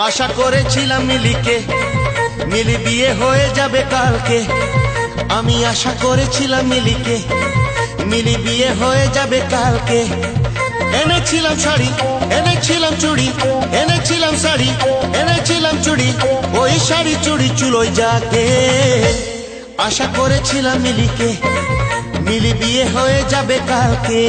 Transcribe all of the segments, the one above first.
আশা করেছিলাম মিলি বিয়ে হয়ে যাবে কালকে। আমি আশা করেছিলাম মিলি বিয়ে হয়ে যাবে কালকে। এনেছিলাম শাড়ি, এনেছিলাম চুড়ি, এনেছিলাম শাড়ি, এনেছিলাম চুড়ি, ওই শাড়ি চুড়ি চুলোই যাকে। আশা করেছিলাম মিলি বিয়ে হয়ে যাবে কালকে।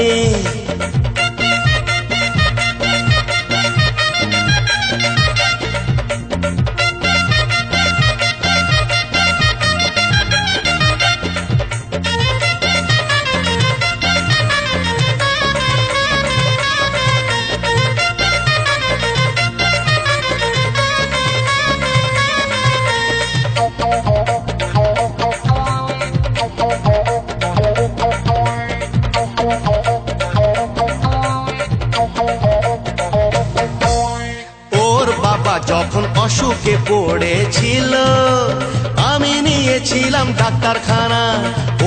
যখন অসুখে পড়েছিল আমি নিয়েছিলাম ডাক্তারখানা।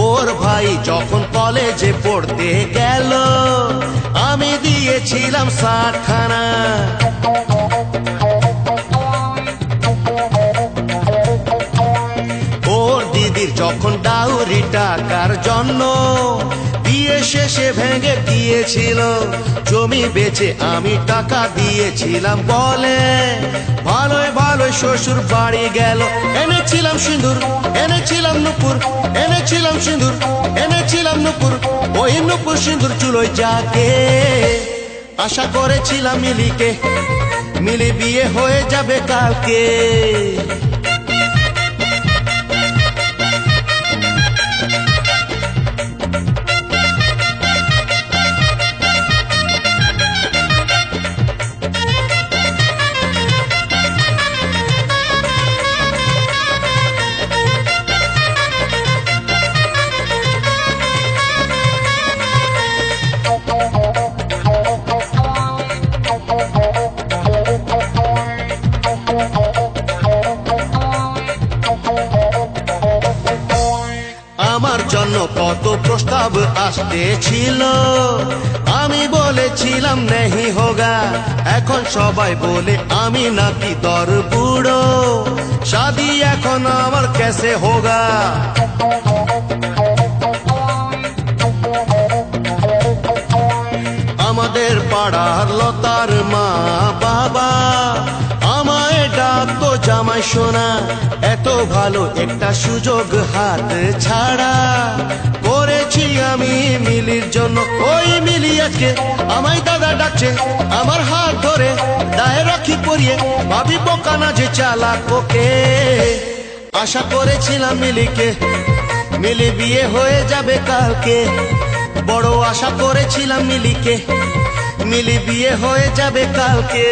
ওর ভাই যখন কলেজে পড়তে গেল আমি দিয়েছিলাম 60 খানা। ওর দিদির যখন ডাউরি টাকার জন্য বিয়ে শেষে ভেঙে দিয়েছিল, জমি বেচে আমি টাকা দিয়েছিলাম বলে ভালোই ভালোই শ্বশুর বাড়ি গেল। এনেছিলাম সিঁদুর, এনেছিলাম নুপুর, এনেছিলাম সিঁদুর, এনেছিলাম নুপুর, ওই নুপুর সিঁদুর চুলোয় যাকে। আশা করেছিলাম মিলি বিয়ে হয়ে যাবে কালকে। আমার জন্য কত প্রস্তাব আসতেছিল, আমি বলেছিলাম নেহি হোগা। এখন সবাই বলে আমি নাকি দর বুড়ো, শাদি এখন আমার কেসে হোগা। আমাদের পাড়ার লতার মা বাবা আমায় ডাকতো জামাই সোনা। এত ভালো একটা সুযোগ হাত ছাড়া করেছি আমি মিলির জন্য। ওই মিলি আজকে আমায় দাদা ডাকছে, আমার হাত ধরে দায়ে রাখি পরিয়ে ভাবি বোকা না যে চালাক ওকে। আশা করেছিলাম মিলি বিয়ে হয়ে যাবে কালকে। বড় আশা করেছিলাম মিলি বিয়ে হয়ে যাবে কালকে।